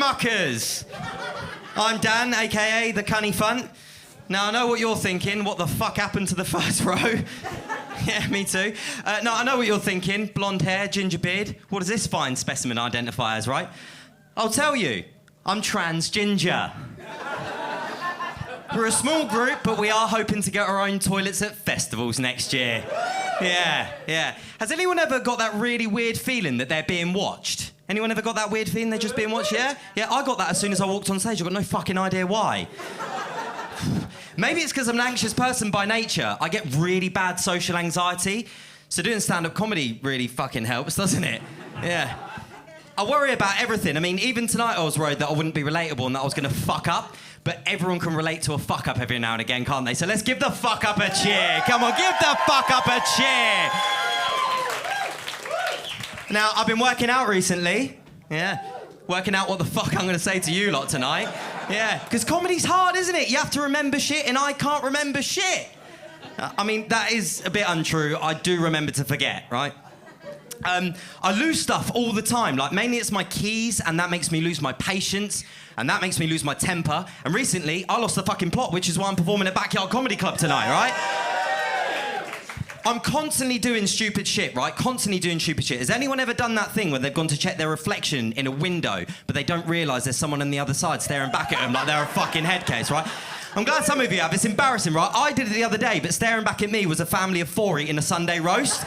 muckers. I'm Dan, a.k.a. the Cunny Funt. Now, I know what you're thinking. What the fuck happened to the first row? Yeah, me too. No, I know what you're thinking. Blonde hair, ginger beard. What does this fine specimen identify as, right? I'll tell you. I'm trans ginger. We're a small group, but we are hoping to get our own toilets at festivals next year. Yeah. Has anyone ever got that really weird feeling that they're being watched? Anyone ever got that weird feeling they're just being watched, yeah? Yeah, I got that as soon as I walked on stage. I've got no fucking idea why. Maybe it's because I'm an anxious person by nature. I get really bad social anxiety. So doing stand-up comedy really fucking helps, doesn't it? Yeah. I worry about everything. I mean, even tonight I was worried that I wouldn't be relatable and that I was going to fuck up. But everyone can relate to a fuck up every now and again, can't they? So let's give the fuck up a cheer. Come on, give the fuck up a cheer. Now, I've been working out recently. Yeah. Working out what the fuck I'm going to say to you lot tonight. Yeah. Because comedy's hard, isn't it? You have to remember shit and I can't remember shit. I mean, that is a bit untrue. I do remember to forget, right? I lose stuff all the time. Like, mainly it's my keys, and that makes me lose my patience, and that makes me lose my temper. And recently, I lost the fucking plot, which is why I'm performing at Backyard Comedy Club tonight, right? I'm constantly doing stupid shit, right? Constantly doing stupid shit. Has anyone ever done that thing where they've gone to check their reflection in a window, but they don't realise there's someone on the other side staring back at them like they're a fucking head case, right? I'm glad some of you have. It's embarrassing, right? I did it the other day, but staring back at me was a family of 4 eating a Sunday roast.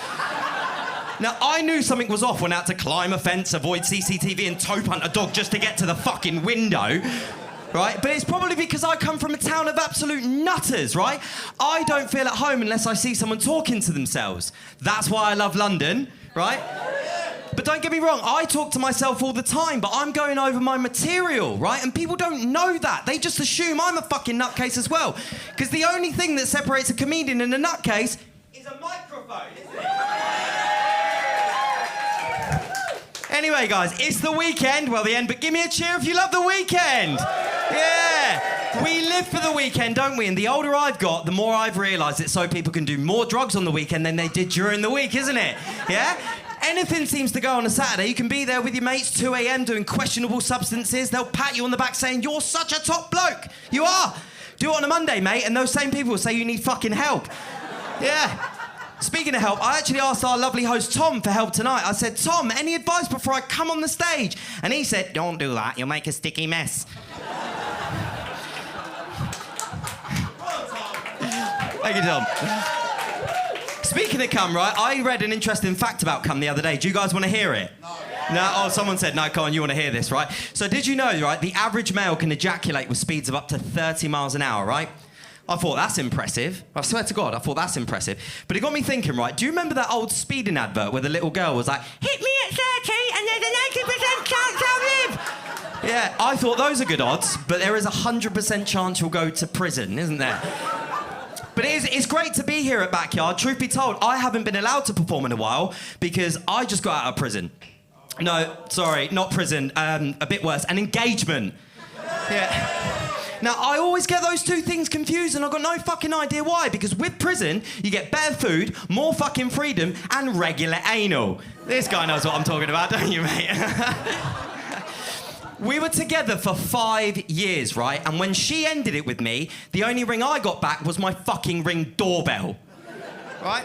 Now, I knew something was off when I had to climb a fence, avoid CCTV and toe punt a dog just to get to the fucking window, right? But it's probably because I come from a town of absolute nutters, right? I don't feel at home unless I see someone talking to themselves. That's why I love London, right? But don't get me wrong, I talk to myself all the time, but I'm going over my material, right? And people don't know that. They just assume I'm a fucking nutcase as well. Because the only thing that separates a comedian and a nutcase is a microphone, isn't it? Anyway, guys, it's the weekend. Well, the end, but give me a cheer if you love the weekend. Yeah. We live for the weekend, don't we? And the older I've got, the more I've realised it's so people can do more drugs on the weekend than they did during the week, isn't it? Yeah? Anything seems to go on a Saturday. You can be there with your mates, 2 a.m, doing questionable substances. They'll pat you on the back saying, you're such a top bloke. You are. Do it on a Monday, mate, and those same people will say you need fucking help. Yeah. Speaking of help, I actually asked our lovely host Tom for help tonight. I said, Tom, any advice before I come on the stage? And he said, don't do that, you'll make a sticky mess. Thank you, Tom. Speaking of cum, right, I read an interesting fact about cum the other day. Do you guys want to hear it? No? Oh, someone said, no, come on, you want to hear this, right? So did you know, right, the average male can ejaculate with speeds of up to 30 miles an hour, right? I thought, that's impressive. I swear to God, I thought that's impressive. But it got me thinking, right, do you remember that old speeding advert where the little girl was like, hit me at 30 and there's a 90% chance I'll live? Yeah, I thought those are good odds, but there is a 100% chance you'll go to prison, isn't there? But it's great to be here at Backyard. Truth be told, I haven't been allowed to perform in a while because I just got out of prison. No, sorry, not prison, a bit worse, an engagement. Yeah. Now, I always get those two things confused and I've got no fucking idea why, because with prison, you get better food, more fucking freedom, and regular anal. This guy knows what I'm talking about, don't you, mate? We were together for 5 years, right? And when she ended it with me, the only ring I got back was my fucking Ring doorbell, right?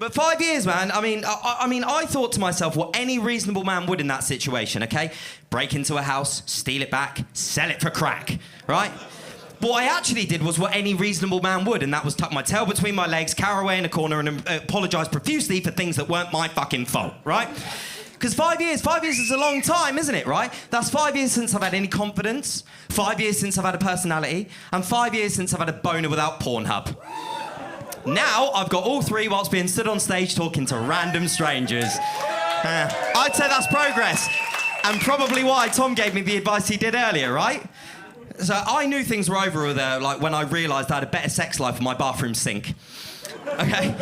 But 5 years, man, I mean, I thought to myself what any reasonable man would in that situation, okay? Break into a house, steal it back, sell it for crack, right? What I actually did was what any reasonable man would, and that was tuck my tail between my legs, cower away in a corner, and apologise profusely for things that weren't my fucking fault, right? Because 5 years is a long time, isn't it, right? That's 5 years since I've had any confidence, 5 years since I've had a personality, and 5 years since I've had a boner without Pornhub. Now, I've got all three whilst being stood on stage talking to random strangers. I'd say that's progress. And probably why Tom gave me the advice he did earlier, right? So I knew things were over with like when I realised I had a better sex life in my bathroom sink. Okay?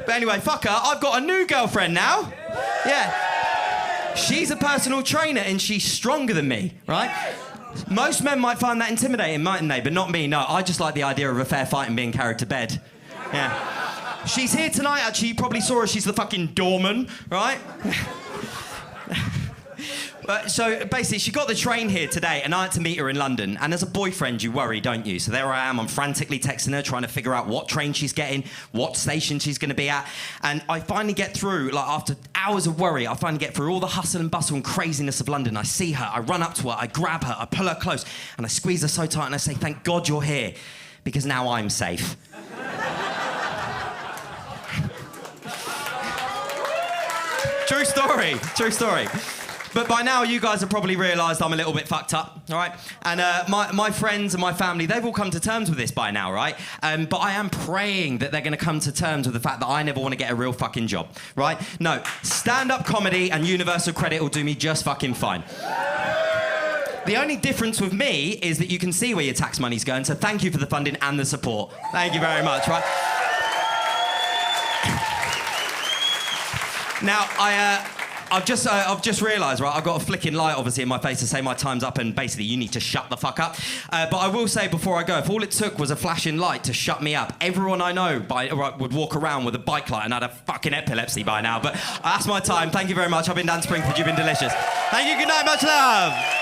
But anyway, fuck her. I've got a new girlfriend now. Yeah. She's a personal trainer and she's stronger than me, right? Most men might find that intimidating, mightn't they? But not me, no. I just like the idea of a fair fight and being carried to bed. Yeah. She's here tonight, actually. You probably saw her. She's the fucking doorman, right? But so basically, she got the train here today, and I had to meet her in London. And as a boyfriend, you worry, don't you? So there I am, I'm frantically texting her, trying to figure out what train she's getting, what station she's going to be at. And I finally get through, like after hours of worry, I finally get through all the hustle and bustle and craziness of London. I see her, I run up to her, I grab her, I pull her close, and I squeeze her so tight, and I say, "Thank God you're here, because now I'm safe." True story, true story. But by now, you guys have probably realised I'm a little bit fucked up, all right? And my friends and my family, they've all come to terms with this by now, right? But I am praying that they're going to come to terms with the fact that I never want to get a real fucking job, right? No, stand-up comedy and universal credit will do me just fucking fine. The only difference with me is that you can see where your tax money's going, so thank you for the funding and the support. Thank you very much, right? Now, I've just realised, right, I've got a flicking light, obviously, in my face to say my time's up and basically you need to shut the fuck up. But I will say before I go, if all it took was a flashing light to shut me up, everyone I know would walk around with a bike light and I'd have fucking epilepsy by now. But that's my time. Thank you very much. I've been Dan Springford. You've been delicious. Thank you. Good night. Much love.